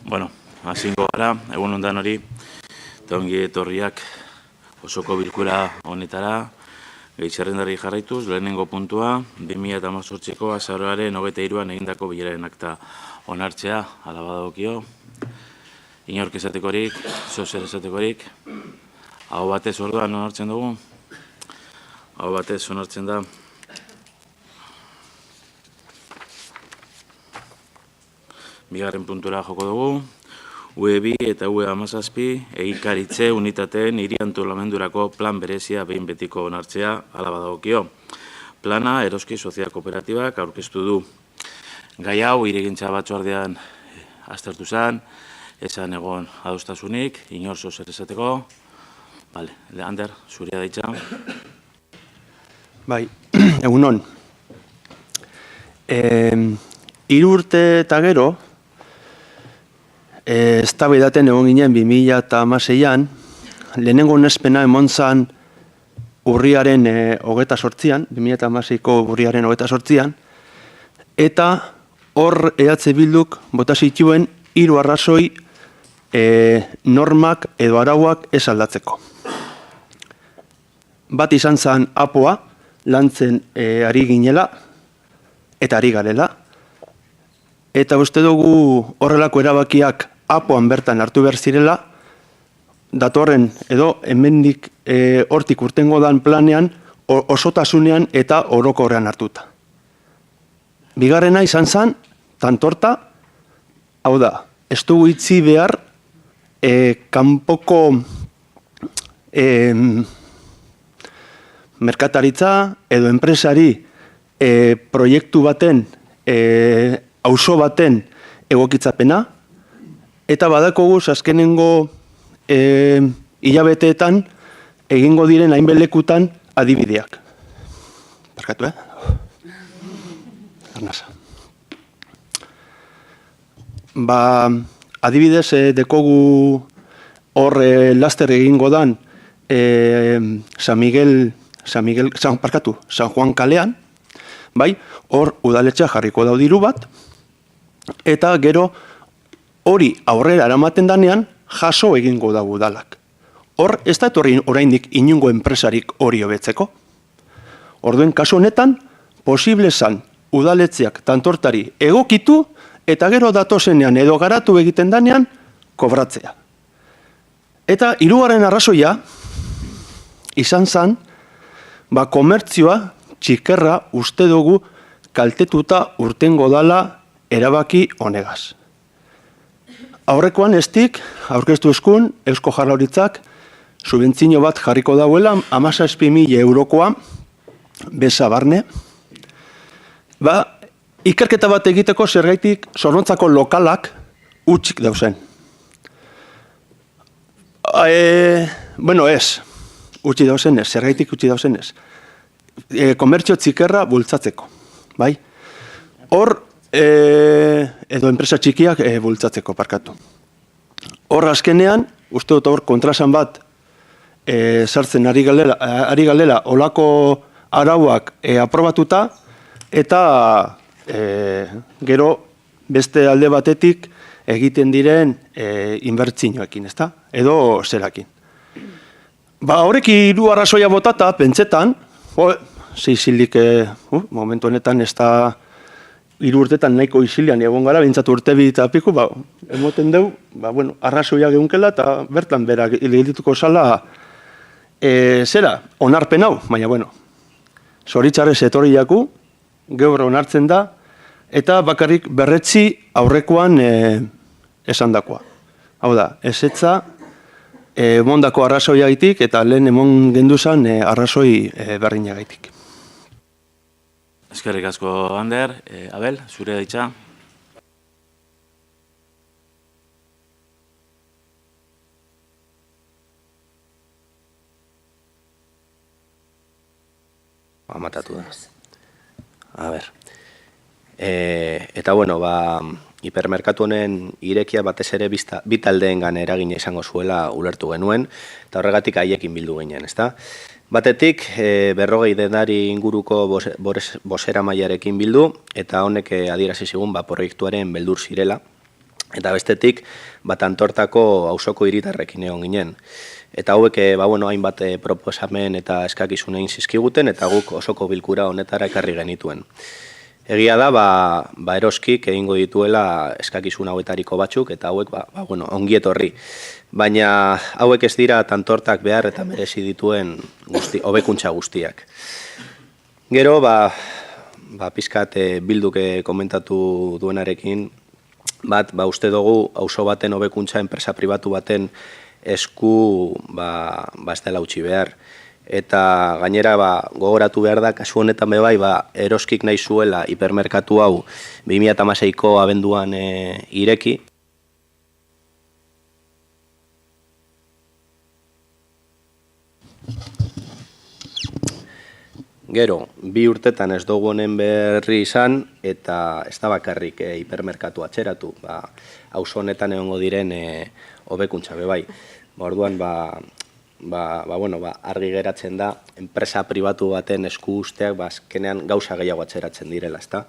Bueno, hasingo gara, egun ondan hori, eta ongi etorriak osoko bilkura honetara, gehitzerrendari jarraituz, lehenengo puntua, 2018ko azaroaren 23an egindako bilaren akta onartzea, hala badagokio, inork esatekorik, zozer esatekorik, hau batez orduan onartzen dugu, hau batez onartzen da, bigarren puntura joko dugu, UE2 eta UE17 egikaritze unitateen hiri antolamendurako plan berezia behin betiko onartzea hala badagokio. Plana Eroski Sozial Kooperatibak aurkeztu du. Gai hau hirigintza batzordean aztertu zen, esan egon adostasunik, inor zer esateko. Bale, Ander, zuria daitza. Bai, egunon. 3 urte eta gero, eztabaidaten egon ginen 2016an, lehenengo onespena emon zan urriaren 28an, 2016ko urriaren 28an, eta hor EH Bilduk bota zituen 3 arrazoi normak edo arauak ez aldatzeko. Bat izan zen apoa, lantzen ari ginela, eta ari garela, eta uste dugu horrelako erabakiak apoan bertan hartu behar zirela, datorren edo hemendik hortik urtengo dan planean osotasunean eta orokorrean hartuta. Bigarrena izan zen, tantorta, hau da, ez dugu itzi behar kanpoko merkataritza edo enpresari proiektu baten, auzo baten egokitzapena, eta badakoguz azkenengo hilabeteetan egingo diren hainbat lekutan adibideak. Barkatu, Arnasa. Adibidez, dekogu hor laster egingo dan San Juan kalean, bai, hor udaletxea jarriko daudiru bat, eta gero hori aurrera eramaten danean jaso egingo da udalak. Hor, ez da etorri oraindik inungo enpresarik hori hobetzeko. Orduen kasu honetan, posible zan udaletxeak tantortari egokitu eta gero datozenean edo garatu egiten danean kobratzea. Eta hirugarren arrazoia izan zan, komertzioa txikerra uste dugu kaltetuta urtengo dala erabaki honegaz. Aurrekoan estik, aurkeztu eskun, Eusko Jaurlaritzak subentzio bat jarriko dauela, 17.000 eurokoa, beza barne. Ikerketa bat egiteko zergaitik Zornotzako lokalak utzik dauzen. Utzi dauzen ez, zergaitik utzi dauzen ez. Komertzio txikerra bultzatzeko, bai? Hor, edo enpresa txikiak bultzatzeko, parkatu. Hor azkenean, uste dut hor kontrasan bat sartzen ari galela olako arauak aprobatuta, eta gero beste alde batetik egiten diren inbertsioekin, ezta? Edo zerakin. Horrek 3 arrazoia botata, pentsetan, zizilik, momentu honetan ez da 3 urtetan nahiko izilian egon gara, bintzatu urte eta piku, emoten deu, arrazoia geunkela, eta bertan berak hilituko zala, onarpen hau, baina, zoritzarrez etorri jaku, gaur onartzen da, eta bakarrik berretzi aurrekoan esandakoa. Hau da, ezetza, emondako arrazoia gaitik, eta lehen emon genduzan arrazoi berdina gaitik. Eskerrik asko, Ander. Abel, zure daitza. Matatu da. A ber. Eta hipermerkatu honen irekia batez ere bi taldeengan eragina izango zuela ulertu genuen, eta horregatik haiekin bildu ginen, ezta? Batetik, 40 denari inguruko bozeramailearekin bildu, eta honek adierazi zigun proiektuaren beldur zirela, Eta bestetik, Antortako auzoko hiritarrekin egon ginen. Eta hauek, hainbat proposamen eta eskakizun egin zizkiguten, eta guk osoko bilkura honetara ekarri genituen. Egia da, Eroskik egingo dituela eskakizun hauetariko batzuk, eta hauek, ongi etorri. Baina hauek ez dira Tantortak behar eta merezi dituen hobekuntza guztiak. Gero, pizkat Bilduke komentatu duenarekin, uste dugu auzo baten hobekuntza enpresa pribatu baten esku ez dela utzi behar. Eta gainera gogoratu behar da, kasu honetan bai, Eroskik nahi zuela hipermerkatu hau 2016ko abenduan ireki. Gero, 2 urtetan ez dugu honen berri izan, eta ez da bakarrik hipermerkatu atzeratu, auzo honetan egongo diren hobekuntza bai. Orduan, argi geratzen da, enpresa pribatu baten esku usteak, azkenean gauza gehiago atzeratzen direla, ezta?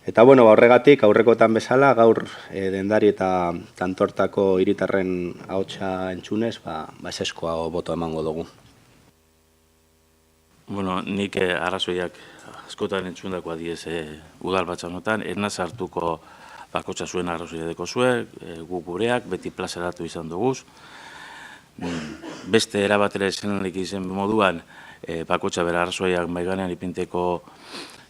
Eta, horregatik, aurrekotan bezala, gaur Dendari eta Tantortako hiritarren ahotsa entzunez, eseskoa boto emango dugu. Nik arrazoiak askotan entzundakoa diez udal batzanotan, ernaz hartuko bakotxa zuen arrazoia deko zuen, guk gureak, beti plazaratu izan duguz. Beste erabatera esenelik izen moduan, bakotxa bera arrazoiak maiganean ipinteko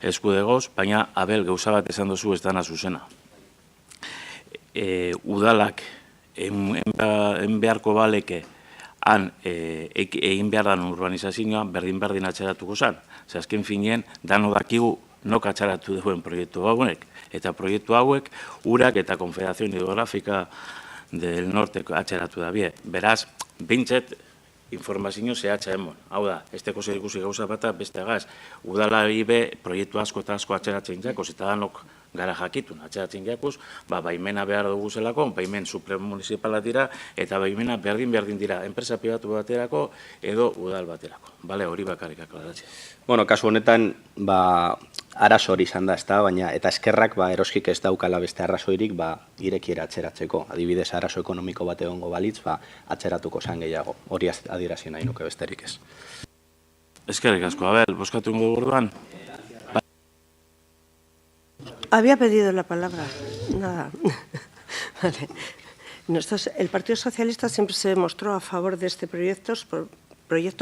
eskudegoz, baina abel gauza bat esan duzu ez dana zuzena. Udalak beharko baleke han egin behar dan urbanizazioa berdin atxeratuko zen. Azken finean, dano dakigu nok atxeratu duen proiektu hauek. Eta proiektu hauek urak eta Konfederazion Hidrografika del Norte atxeratu da bie. Beraz, bintzet informazio zehatza emon. Hau da, esteko zer ikusi gauza bata beste agaz. Udalari be proiektu asko eta asko atxeratzen jakoz eta danok gara jakitun atxeratzen jakuz, baimena behar dugu zelako, baimen supramunicipala dira eta baimena berdin dira enpresa pribatu baterako edo udal baterako. Hori bakarrik aklaratzea. Kasu honetan, arazo hori izan da, baina eta eskerrak Eroskik ez daukala beste arrazoirik irekiera atzeratzeko. Adibidez, arazo ekonomiko bat egongo balitz, atzeratuko zan gehiago. Hori adierazi nahi nuke besterik ez. Eskerrik asko, Abel, boskatu ingo orduan. Había pedido la palabra. Nada. Vale. El Partido Socialista siempre se mostró a favor de este proyecto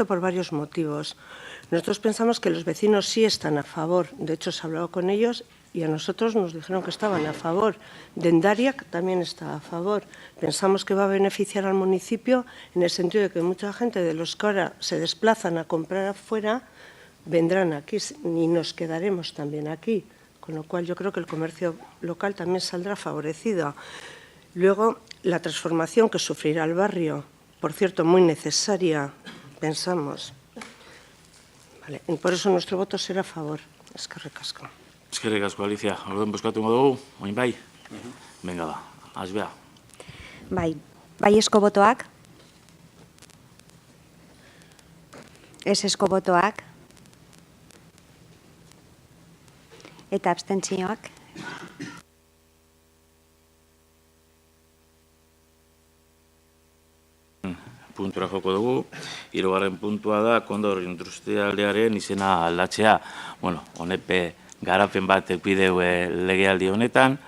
por varios motivos. Nosotros pensamos que los vecinos sí están a favor. De hecho, se ha hablado con ellos y a nosotros nos dijeron que estaban a favor. Dendariak también está a favor. Pensamos que va a beneficiar al municipio en el sentido de que mucha gente de los que ahora se desplazan a comprar afuera vendrán aquí y nos quedaremos también aquí. Con lo cual yo creo que el comercio local también saldrá favorecido. Luego, la transformación que sufrirá el barrio, por cierto, muy necesaria, pensamos. Vale, y por eso nuestro voto será a favor. Eskerrik asko. Eskerrik asko, Alicia. Orduan boskatu ingo dugu, oin bai? Venga da, Asbea. Baiezko botoak. Esesko botoak. Eta abstentzioak. Puntura joko dugu. 3. puntua da, Kondor Industrialdearen izena aldatzea. Honepe garapen batek bideu legealdi honetan,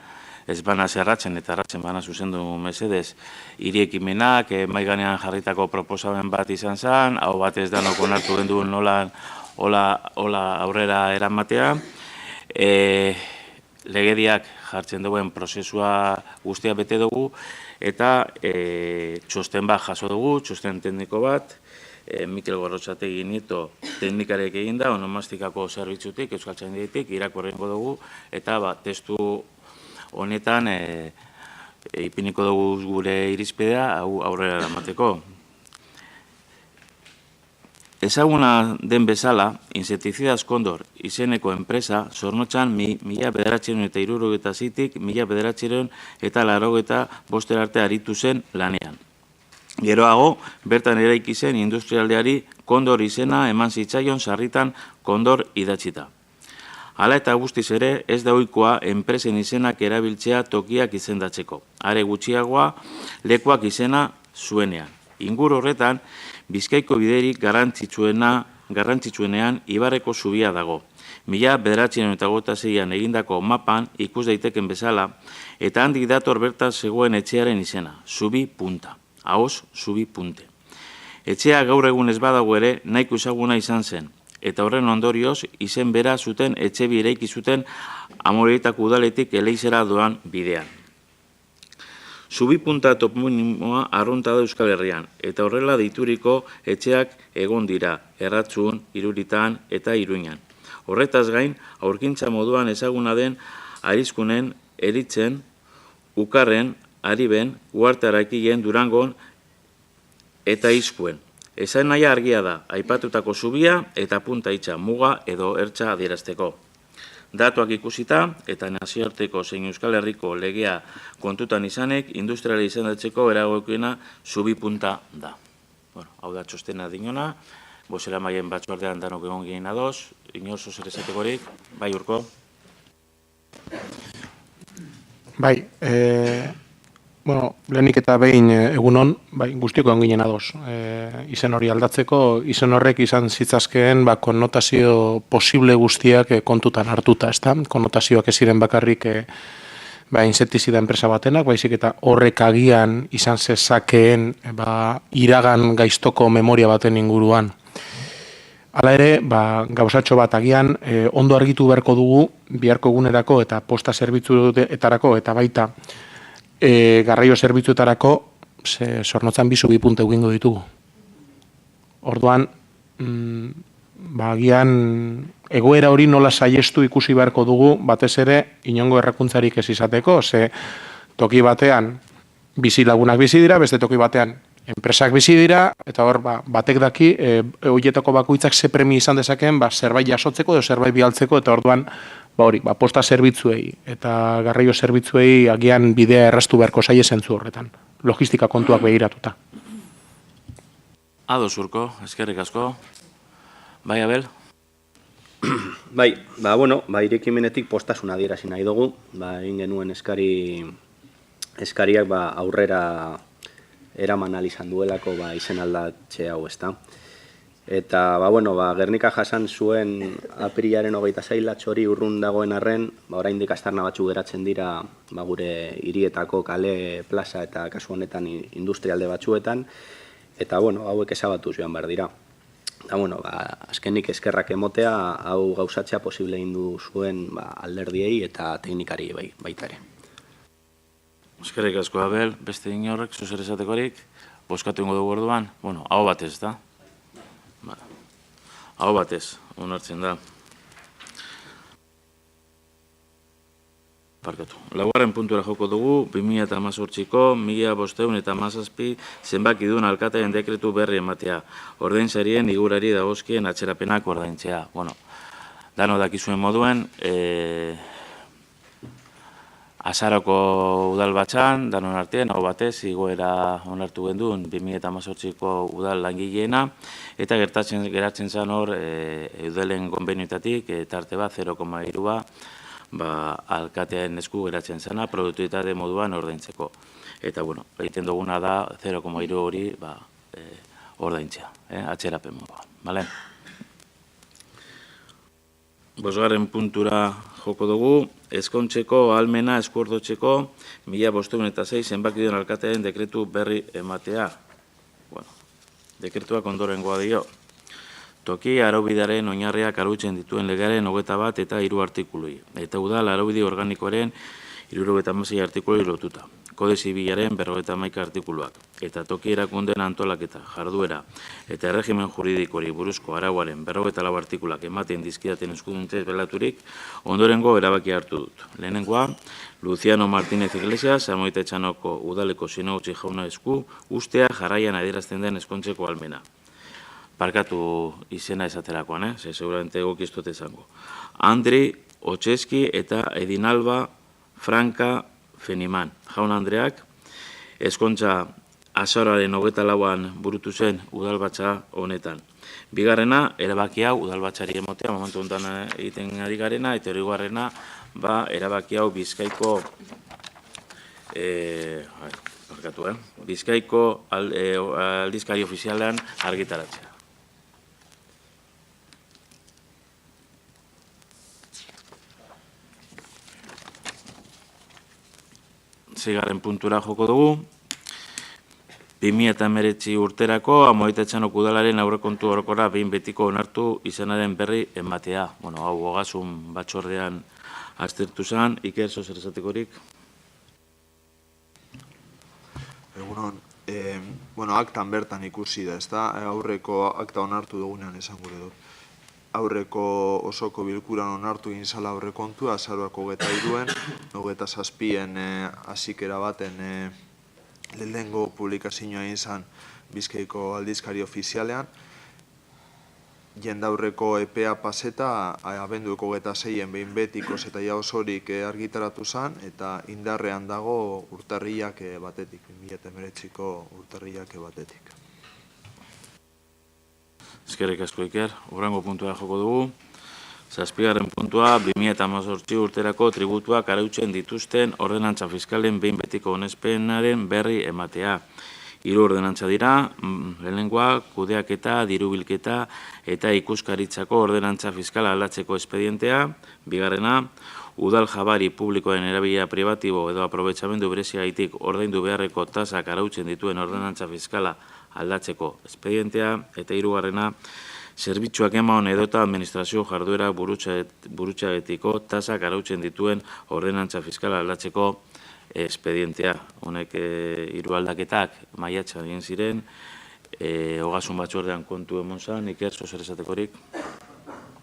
ez bana zerratzen eta erratzen bana zuzendu mesedez hiriekimenak, maiganean jarritako proposamen bat izan zen, hau bat ez danok onartu genduen hola aurrera eramatea. Legediak jartzen duen prozesua guztia bete dugu eta txosten bat jaso dugu, txosten tekniko bat, Mikel Gorrotxategi Nieto teknikarek egin da, onomastikako zerbitzutik, Euskaltzainditik, irakurrengo dugu, eta testu honetan ipiniko dugu gure irizpidea, hau aurrera eramateko. Ezaguna den bezala, Insekticidas Kondor izeneko enpresa, Zornotzan 1976tik 1985 arte aritu zen lanean. Geroago, bertan eraiki zen industrialdeari Kondor izena eman zitzaion sarritan Kondor idatzita. Hala eta guztiz ere, ez da ohikoa enpresen izenak erabiltzea tokiak izendatzeko. Are gutxiagoa, lekuak izena zuenean. Inguru horretan, Bizkaiko biderik garrantzitsuenean Ibarreko zubia dago. 1926an egindako mapan ikus daiteken bezala, eta handik dator bertan zegoen etxearen izena, Zubi Punta. Ahoz, Zubi Punte. Etxea gaur egun ez badago ere nahiko ezaguna izan zen, eta horren ondorioz izen bera zuten etxe bi eraiki zuten Amoreetako udaletik Eleizera doan bidean. Zubi Punta toponimoa arrunta da Euskal Herrian, eta horrela deituriko etxeak egon dira, Erratzun, Iruritan eta Iruinan. Horretaz gain, aurkintza moduan ezaguna den Arizkunen, Eritzen, Ukarren, Ariben, Uartarakilen, Durangon eta Izkuen. Esan nahi argia da, aipatutako zubia eta punta hitza muga edo ertza adierazteko. Datuak ikusita eta nazioarteko zein Euskal Herriko legea kontutan izanek, industriala izendatzeko eragokiena Zubi Punta da. Hau da txostena dinona, bozera maien batzordean danok egon ginen adoz, inoz zer esatekorik, bai Urko? Bai, lehenik eta behin egunon, bai, guztiko egon ginen adoz. Izen hori aldatzeko, izen horrek izan zitzazkeen konnotazio posible guztiak kontutan hartuta, ezta? Konnotazioak ez ziren bakarrik insektizida enpresa batenak, baizik eta horrek agian izan zezakeen iragan gaiztoko memoria baten inguruan. Hala ere, gauzatxo bat agian ondo argitu beharko dugu biharko egunerako eta posta zerbitzuetarako eta baita garraio zerbitzuetarako Zornotzan 2 Zubi Punta egingo ditugu. Orduan, agian egoera hori nola saiestu ikusi beharko dugu, batez ere inongo errakuntzarik ez izateko, ze toki batean bizi lagunak bizi dira, beste toki batean enpresak bizi dira, eta hor batek daki horietako bakoitzak ze premi izan dezakeen zerbait jasotzeko edo zerbait bialtzeko, eta orduan posta zerbitzuei eta garraio zerbitzuei agian bidea erraztu beharko zaie zentzu horretan. Logistika kontuak begiratuta. Ados Urko, eskerrik asko. Bai, Abel? Bai, irekimenetik postasuna adierazi nahi dugu, egin genuen eskariak aurrera eraman izan duelako izen aldatxe hau, ezta. Eta, Gernika jasan zuen apirilaren 26 latxori urrun dagoen arren, oraindik aztarna batzu geratzen dira gure hirietako kale, plaza eta kasu honetan industrialde batzuetan, eta, hauek ezabatu joan behar dira. Azkenik eskerrak emotea, hau gauzatzea posible indu zuen alderdiei eta teknikari baita ere. Eskerrik asko, Abel, beste inorrek, zuzer esatekorik, boskatu ingo dugu orduan, hau batez, da? Hau batez, onartzen da. Laugarren puntura joko dugu, 2018ko 1517 zenbakidun alkatearen dekretu berri ematea, ordainsarien igurari dagozkien atzerapenak ordaintzea. Dano dakizuen moduen, Azaroko udal batzan, danon artean, hau batez, igoera onartu genduen 2018ko udal langileena, eta geratzen zen hor, eudelen konbenioetatik, tarte bat 0,3 alkatearen esku geratzen zena, produktibitate moduan ordaintzeko. Eta, egiten duguna da 0,3 hori ordaintzea, atzerapen moduan, bale? Bosgarren puntura joko dugu, ezkontzeko ahalmena eskuordotzeko 1506 zenbakidun alkatearen dekretu berri ematea. Dekretuak ondorengoa dio. Toki araubidaren oinarriak arautzen dituen legearen 21 eta 3 artikului. Eta udal araubide organikoaren 76 artikului lotuta. Kode zibilaren 51 artikuluak. Eta toki erakundeen antolaketa, jarduera eta erregimen juridikori buruzko arauaren 44 artikulak ematen dizkidaten eskuduntzez belaturik, ondorengo erabaki hartu dut. Lehenengoa, Luciano Martínez Iglesias, Samoita Etxanoko udaleko Zinogutzi jauna esku, ustea jarraian adierazten den ezkontzeko almena. Parkatu izena esaterakoan, seguramente egokiztot izango. Andri Otxeski eta Edinalba Franka Feniman. Jaun Andreak, ezkontza azaroaren 24an burutu zen udalbatza honetan. Bigarrena, erabaki hau udalbatzari emotea, momentu honetan egiten ari garena, eta hirugarrena, erabaki hau Bizkaiko Bizkaiko aldizkari ofizialean argitaratzea. Seigarren puntura joko dugu. 2019 urterako Amoetetxanoko udalaren aurrekontu orokorra behin betiko onartu izanaren berri ematea. Hau ogasun batzordean aztertu zen, Iker, zer esatekorik? Egunon, aktan bertan ikusi da, ezta? Aurreko akta onartu dugunean esan gure dut. Aurreko osoko bilkuran onartu egin zala aurrekontua, azaroako 23-en, 27-en hasikera baten lehenengo publikazioa egin zen Bizkaiko aldizkari ofizialean. Jendaurreko epea paseta, abenduko 26-en behin betikoz eta osorik argitaratu zen, eta indarrean dago urtarrilak batetik, 2019ko urtarrilak batetik. Eskerrik asko, Iker. Hurrengo puntua joko dugu. 7. puntua, 2018 urterako tributuak arautzen dituzten ordenantza fiskalen behin betiko onespenaren berri ematea. 3 ordenantza dira, lehenengoa, kudeaketa, dirubilketa eta ikuskaritzako ordenantza fiskala aldatzeko espedientea. Bigarrena, udal jabari publikoen erabilera pribatibo edo aprobetxamendu bereziagaitik ordaindu beharreko tasak arautzen dituen ordenantza fiskala aldatzeko espedientea. Eta hirugarrena, zerbitzuak eman edota administrazio jarduera burutxagetiko tasak arautzen dituen ordenantza fiskala aldatzeko espedientea. Honek 3 aldaketak maiatzean egin ziren, ogasun batzordean kontu emon zen, Iker, zer esatekorik?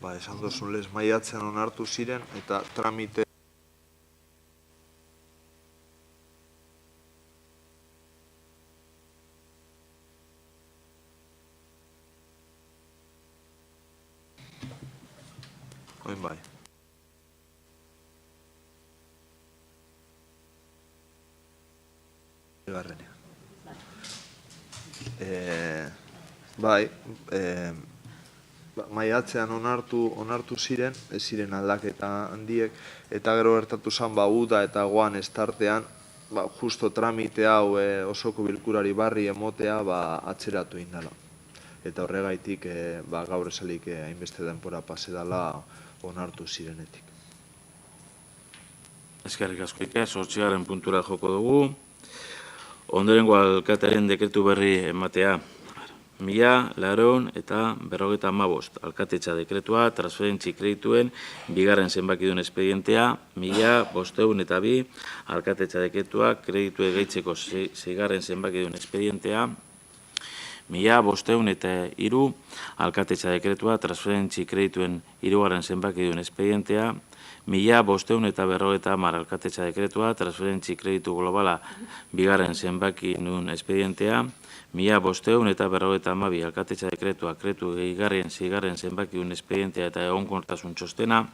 Esan dozun lez, maiatzean onartu ziren, eta tramite oin bai. Maiatzean onartu ziren, ez ziren aldaketa handiek, eta gero gertatu zen uda eta goan estartean, justo tramite hau osoko bilkurari barri emotea atzeratu indala. Eta horregaitik gaur esalik hainbeste denpora pasedala onartu zirenetik. Eskerrik asko, Iker. 8. puntura joko dugu. Ondorengo alkatearen dekretu berri ematea. 1095 alkatetxa dekretua, transferentzi kredituen, bigarren zenbakidun espedientea, 1502 alkatetxa dekretua, kreditu egeitzeko seigarren zenbakidun espedientea, 1503 alkatetxa dekretua, transferentzi kredituen hirugarren zenbakidun espedientea, 1550 alkatetxa dekretua, transferentzi kreditu globala, bigarren zenbakidun espedientea, 1552 alkatetxa dekretua, kretu gehigarrien zigarren zenbakidun espedientea eta egonkortasun txostena,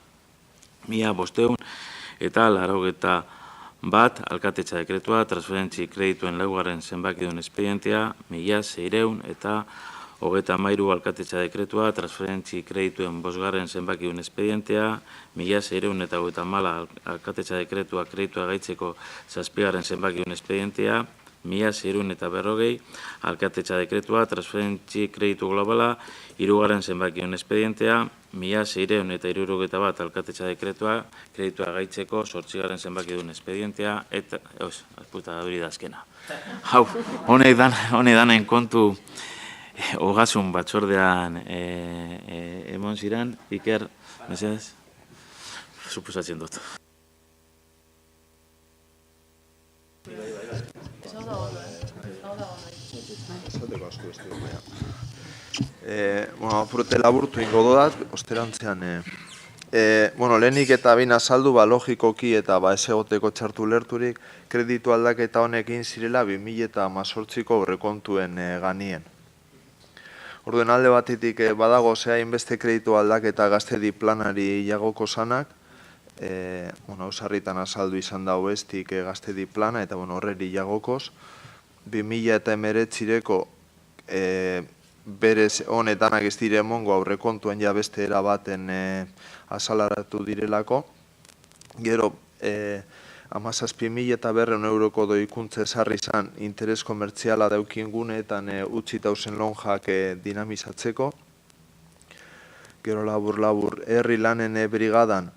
1591 alkatetxa dekretua, transferentzi kredituen laugarren zenbakidun espedientea, 1633 alkatetxa dekretua, transferentzi kredituen bosgarren zenbakidun espedientea, 1634 alkatetxa dekretua, kreditua gaitzeko zazpigarren zenbakidun espedientea, 1640 alkatetxa dekretua, transferentzi kreditu globala, hirugarren zenbakidun espedientea, 1671 alkatetxa dekretua, kreditua gaitzeko zortzigarren zenbakidun espedientea, eta, hori da azkena. Hau, honek danen kontu ogasun batzordean emon ziren, Iker, mesedez, suposatzen dut. Apurte laburtu ingo dodat, osterantzean. Lehenik eta bain azaldu, logikoki eta ez egoteko txartu lerturik, kreditu aldaketa honekin zirela 2018ko aurrekontuen ganien. Orduen alde batetik badago hainbeste kreditu aldaketa gaztedi planari jagoko zanak, sarritan azaldu izan da bestik gaztedi plana eta horreri jagokoz, 2019ko berez honetanak ez dire emongo aurrekontuen ja beste era baten azalaratu direlako. Gero, 17.200 euroko doikuntza esarri izan interes komertziala daukien guneetan utzita usen lonjak dinamizatzeko. Gero labur, herri lanen brigadan,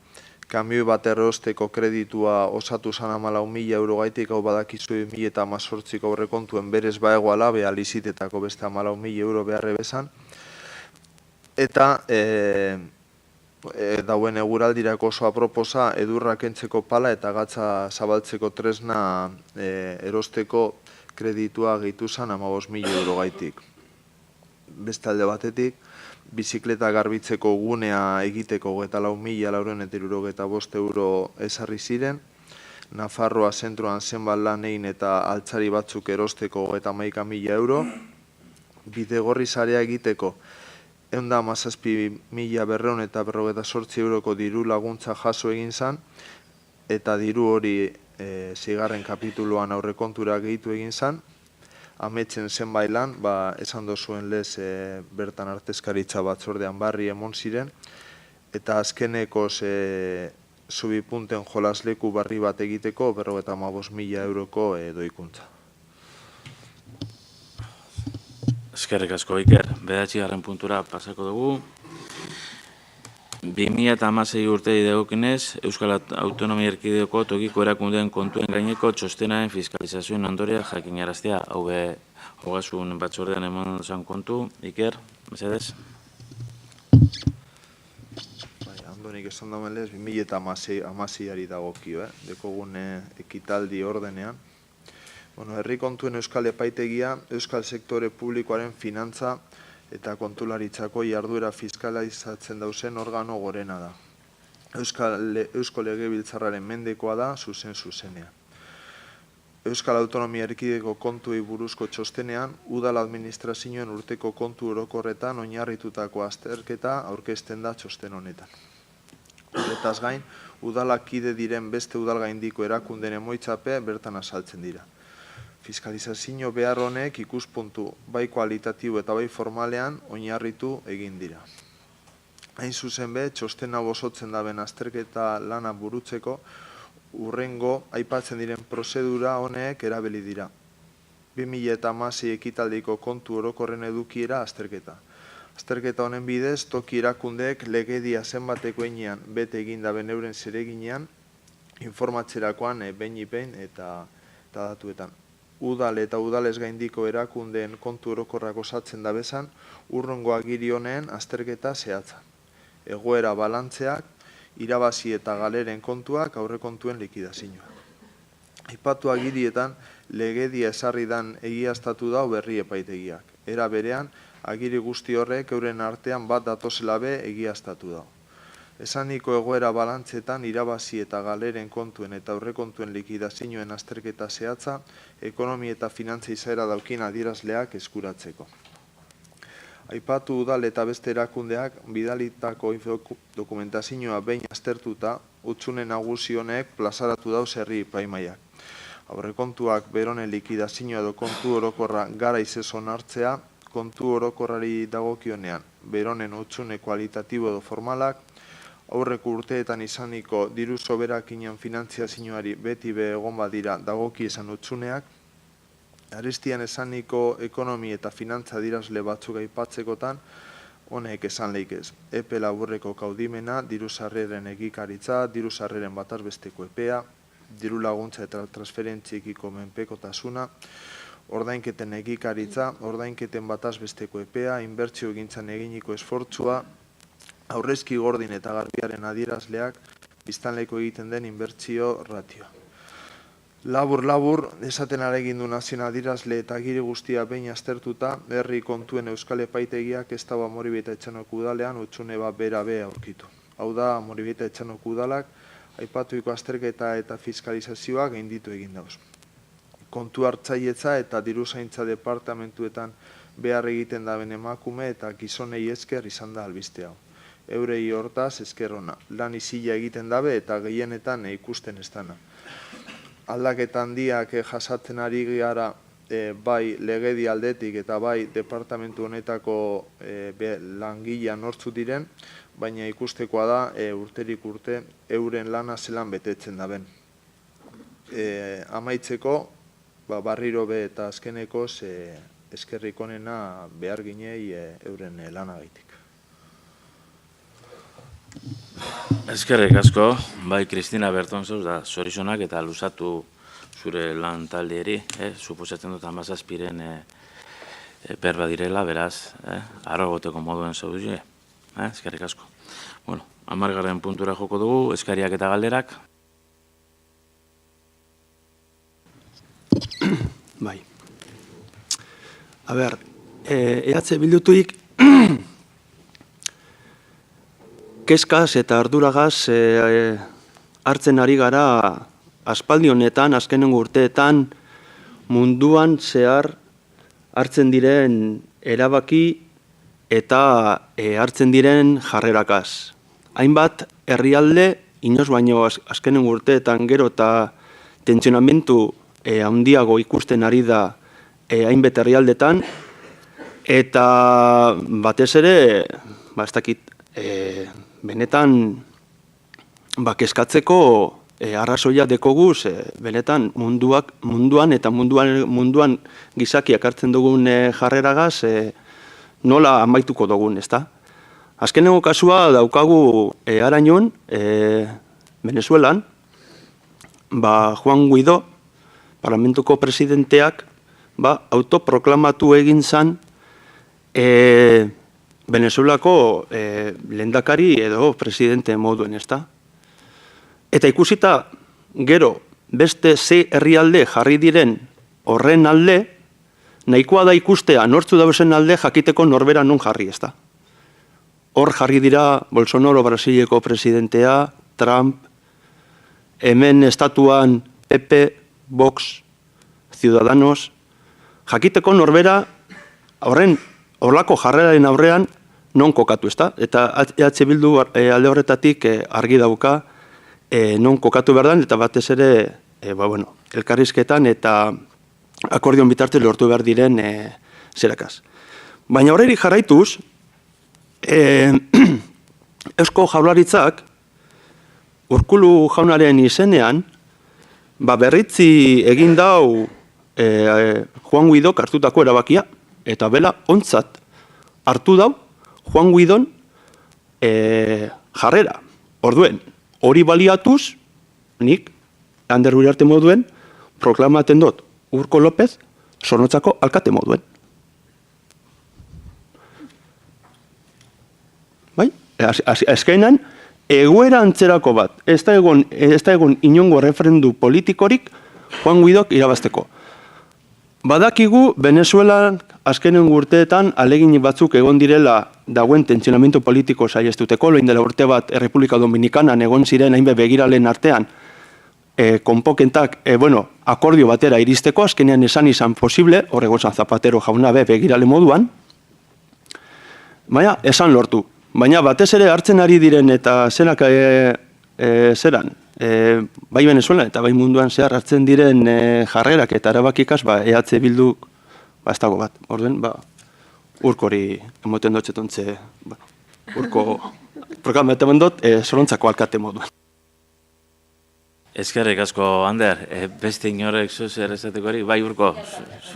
kamioi bat errosteko kreditua osatu zan 14.000 euro gaitik, hau badakizu 2018ko aurrekontuen berez baegoala, beha lizitetako beste 14.000 euro beharre bezan. Eta dauen eguraldirako oso aproposa, edurrak entzeko pala eta gatza zabaltzeko tresna erosteko kreditua gehitu zan 15.000 euro gaitik. Beste alde batetik, bizikleta garbitzeko gunea egiteko 24.475 euro esarri ziren, Nafarroa zentroan zenbat lan egin eta altzari batzuk erosteko 31.000 euro, bidegorri sarea egiteko 117.258 euroko diru laguntza jaso egin zan, eta diru hori zigarren kapituluan aurrekontura gehitu egin zan, ametsen zenbait lan, esan dozuen lez bertan artezkaritza batzordean barri emon ziren, eta azkenekoz zubipunten jolasleku barri bat egiteko 55.000 euroko doikuntza. Eskerrik asko, Iker. 9. puntura pasako dugu. 2016 urtei dagokinez, Euskal Autonomia Erkidegoko tokiko erakundeen kontuen gaineko txostenaren fiskalizazioen ondoria jakinaraztea. Hau ogasun batzordean eman zan kontu. Iker, mesedez? Andonik esan dauen lez, 2016ari dagokio, dekogun ekitaldi ordenean. Herri kontuen Euskal Epaitegia, Euskal Sektore Publikoaren finantza eta kontularitzako jarduera fiskalizatzen dauzen organo gorena da. Eusko Legebiltzarraren mendekoa da zuzenean. Euskal Autonomia Erkidegoko kontuei buruzko txostenean, udal administrazioen urteko kontu orokorretan oinarritutako azterketa aurkezten da txosten honetan. Horretaz gain, udalak kide diren beste udalgaindiko erakunden emoitzape bertan azaltzen dira. Fiskalizazio behar honek ikuspuntu bai kualitatibo eta bai formalean oinarritu egin dira. Hain zuzen be, txosten hau osotzen daben azterketa lana burutzeko, urrengo aipatzen diren prozedura honek erabili dira. 2016 ekitaldiko kontu orokorren edukiera azterketa. Azterketa honen bidez, toki erakundeek legedia zenbateko einean bete egin daben euren zereginean, informatzerakoan behin eta datuetan. Udal eta udalez gaindiko erakundeen kontu orokorrak osatzen da bezan, urrengo agiri honen azterketa zehatza. Egoera balantzeak, irabazi eta galeren kontuak aurrekontuen likidazioa. Aipatu agirietan, legedia esarri dan egiaztatu da berri epaitegiak. Era berean, agiri guzti horrek euren artean bat datozela be egiaztatu da. Esaniko egoera balantzetan irabazi eta galeren kontuen eta aurrekontuen likidazioen azterketa zehatza, ekonomia eta finantza izaera daukin adierazleak eskuratzeko. Aipatu udal eta beste erakundeak bidalitako dokumentazioa behin aztertuta, hutsune nagusi honek plazaratu dauz herri epaimaiak. Aurrekontuak beronen likidazioa edo kontu orokorra gara izezon hartzea, kontu orokorrari dagokionean, beronen hutsune kualitatibo edo formalak, aurreko urteetan izaniko diru soberakinan finantziazioari beti be egon badira dagoki esan hutsuneak, arestian esaniko ekonomi eta finantza adierazle batzuk aipatzekotan, honek esan leikez. Epe laburreko kaudimena, diru sarreren egikaritza, diru sarreren batazbesteko epea, diru laguntza eta transferentziekiko menpekotasuna, ordainketen egikaritza, ordainketen batazbesteko epea, inbertsio egintzan eginiko esfortzua, aurrezki gordin eta garbiaren adierazleak, biztanleko egiten den inbertsio ratioa. Labur, esaten aregindu nazien adierazle eta gire guztia behin aztertuta, herri kontuen Euskal Epaitegiak ez da Amoribeta Etxanoko udalean hutsune bat bera aurkitu. Hau da, Amoribeta Etxanoko udalak, aipatuiko azterketa eta fiskalizazioa gainditu egin dauz. Kontu hartzailetza eta diru zaintza departamentuetan behar egiten daben emakume eta gizonei esker izan da albiste hau. Eurei hortaz esker ona, lan izila egiten dabe eta gehienetan ikusten ez dana. Aldaketa handiak jasatzen ari gara bai legedi aldetik eta bai departamentu honetako langilea nortzu diren, baina ikustekoa da urterik urte euren lana zelan betetzen daben. Amaitzeko, barriro be eta azkenekoz eskerrik onena behar ginei euren lanagaitik. Eskerrik asko, bai Kristina Bertonzos da zorizonak eta luzatu zure lan taldeeri, suposatzen dut 17 berba direla, beraz, arro goteko moduen zauduzi, eskerrik asko. Bueno, 10. puntura joko dugu, eskariak eta galderak. Bai. A ber, EH Bildutik kezkaz eta arduragaz hartzen ari gara aspaldi honetan, azkenengo urteetan munduan zehar hartzen diren erabaki eta hartzen diren jarrerakaz. Hainbat herrialde, inoz baino azkenengo urteetan gero eta tentsionamentu handiago ikusten ari da hainbat herrialdetan, eta batez ere, ez dakit, benetan kezkatzeko arrazoia dekoguz, benetan munduan eta munduan gizakiak hartzen dugun jarreragaz nola amaituko dugun, ezta? Azkenengo kasua daukagu Arainon, Venezuelan, Juan Guaidó, parlamentuko presidenteak, autoproklamatu egin zan Venezuelako lehendakari edo presidente moduen, ezta? Eta ikusita gero beste ze herrialde jarri diren horren alde, nahikoa da ikustea nortzu dauzen alde jakiteko norbera non jarri, ezta? Hor jarri dira Bolsonaro Brasileko presidentea, Trump, hemen estatuan PP, Vox, Ciudadanos, jakiteko norbera horren horlako jarreraren aurrean non kokatu, ezta? Eta EH Bildu alde horretatik argi dauka non kokatu behar dan, eta batez ere elkarrizketan eta akordion bitartez lortu behar diren zerakaz. Baina horreri jarraituz, Eusko Jaurlaritzak Urkullu jaunaren izenean berritzi egin dau Juan Guaidók hartutako erabakia, eta bela ontzat hartu dau Juan Guaidón jarrera. Orduen, hori baliatuz, nik, Ander Uriarte moduen, proklamaten dut Urko López Zornotzako alkate moduen. Bai? Azkenan, egoera antzerako bat, ez da egon inongo referendu politikorik Juan Guaidók irabazteko. Badakigu Venezuelan azkenen urteetan alegin batzuk egon direla dagoen tentsionamentu politiko saihestuteko, loin dela urte bat Errepublika Dominikanan egon ziren hainbe begiralen artean konpokentak, akordio batera iristeko, azkenean esan izan posible, horrego zan Zapatero jauna begirale moduan, baina esan lortu. Baina batez ere hartzen ari diren eta zenak zeran, bai Venezuelan eta bai munduan zehar hartzen diren jarrerak eta erabakikaz, EH Bildu ez dago bat. Orduen, urkori emoten dutxetontze, urko programetan dut, Zorrontzako alkate moduan. Eskerrik asko, Ander, beste inorek zuzer esateko hori, bai urko,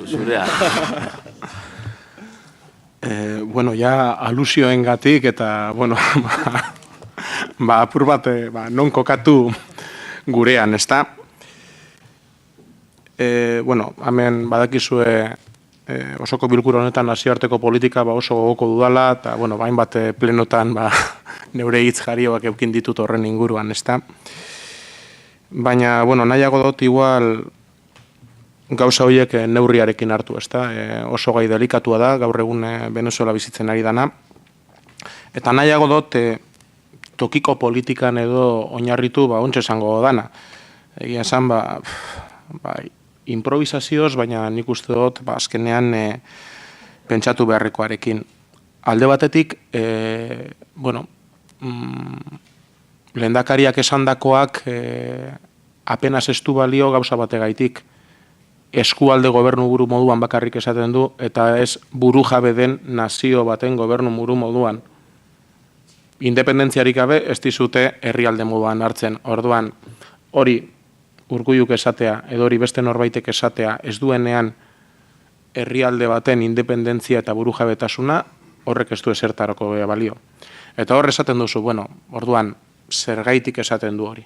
zurea. Ja alusioengatik eta, apur bat, non kokatu gurean, ezta? Hemen badakizue osoko bilkura honetan nazioarteko politika oso gogoko dudala, eta, hainbat plenotan neure hitz jarioak eukin ditut horren inguruan, ezta? Baina, nahiago dut igual gauza horiek neurriarekin hartu, ezta? Oso gai delikatua da, gaur egun Venezuela bizitzen ari dana. Eta nahiago dut tokiko politikan edo oinarritu ontsa esango dana. Egia esan, improvisazioz, baina nik uste dut, azkenean pentsatu beharrekoarekin. Alde batetik, lehendakariak esandakoak apenas ez du balio gauza bategaitik. eskualde gobernuburu moduan bakarrik esaten du, eta ez burujabe den nazio baten gobernuburu moduan. Independentziarik gabe ez dizute herrialde moduan hartzen. Orduan, hori Urkulluk esatea, edo hori beste norbaitek esatea, ez duenean herrialde baten independentzia eta burujabetasuna, horrek ez du esertarako balio. Eta hor esaten duzu, bueno, orduan, zergaitik esaten du hori.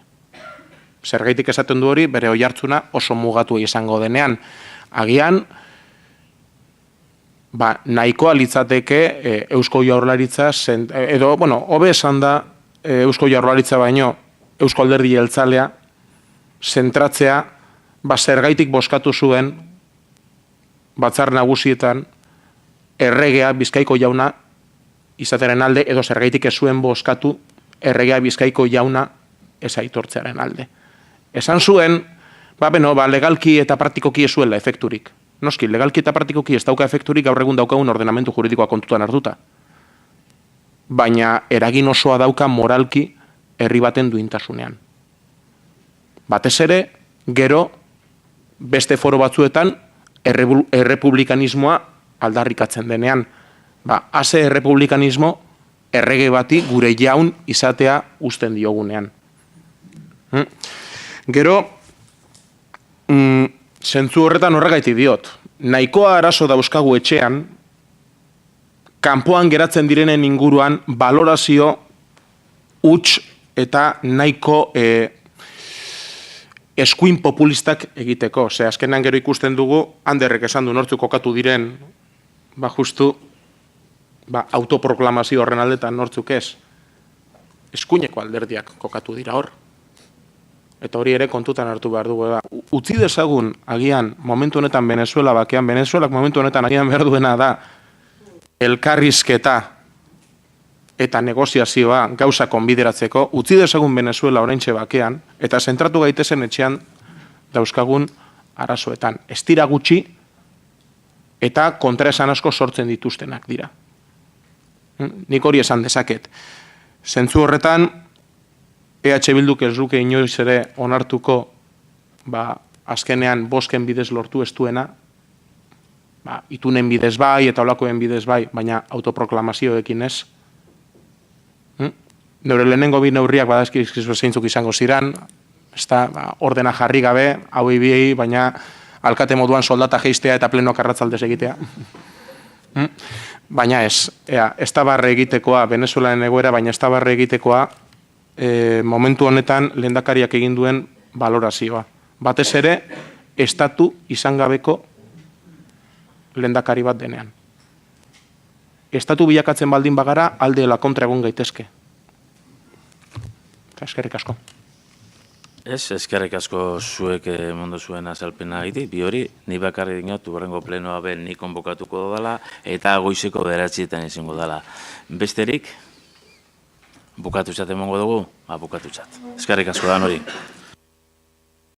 Zergaitik esaten du hori, bere oihartzuna oso mugatu izango denean. Agian, nahikoa litzateke Eusko Jaurlaritza, edo, bueno, hobe esan da Eusko Jaurlaritza baino, Eusko Alderdi Jeltzalea, zentratzea, zergaitik bozkatu zuen, batzar nagusietan, erregea Bizkaiko jauna izateren alde, edo zergaitik ez zuen bozkatu, erregea Bizkaiko jauna ez aitortzearen alde. Esan zuen, legalki eta praktikoki ez zuela efekturik. Noski, legalki eta praktikoki ez dauka efekturik gaur egun daukagun ordenamentu juridikoa kontutan hartuta. Baina eragin osoa dauka moralki herri baten duintasunean. Batez ere, gero, beste foro batzuetan, errepublikanismoa aldarrikatzen denean. Haze errepublikanismo, errege bati gure jaun izatea uzten diogunean. Gero, zentzu horretan horregaitik diot. Nahikoa arazo dauzkagu etxean, kanpoan geratzen direnen inguruan, balorazio huts eta nahiko eskuin populistak egiteko. Azkenean gero ikusten dugu, Anderrek esan du nortzuk kokatu diren, justu, autoproklamazio horren aldetan nortzuk ez, eskuineko alderdiak kokatu dira hor. Eta hori ere kontutan hartu behar dugu. Utzi dezagun, agian, momentu honetan Venezuela bakean, Venezuelak momentu honetan agian behar duena da, elkarrizketa eta negoziazioa gauza konbideratzeko, utzi dezagun Venezuela oraintxe bakean, eta zentratu gaitezen etxean dauzkagun arazoetan. Ez dira gutxi eta kontraesan asko sortzen dituztenak dira. Nik hori esan dezaket. Zentzu horretan, EH Bilduk ez luke inoiz ere onartuko azkenean bosken bidez lortu ez duena, itunen bidez bai eta olakoen bidez bai, baina autoproklamazioekin ez. Neure lehenengo bi neurriak badazkizkizu zeintzuk izango ziran, ordena jarri gabe, hauei biei, baina alkate moduan soldata jeistea eta pleno karratzaldez egitea. Baina ez da barre egitekoa, Venezuelaren egoera, baina ez da barre egitekoa momentu honetan lehendakariak egin duen balorazioa. Batez ere, estatu izan gabeko lehendakari bat denean. Estatu bilakatzen baldin bagara, aldeela kontra egon gaitezke. Eskerrik asko. Eskerrik asko zuek mundu zuen azalpena egiti, bi hori, ni bakarri dinot, urrengo plenoa ben ni konbokatuko dela, eta goizeko 9:00 izango dela. Besterik, bukatu txat emongo dugu, bukatu txat. Eskerrik asko da hori.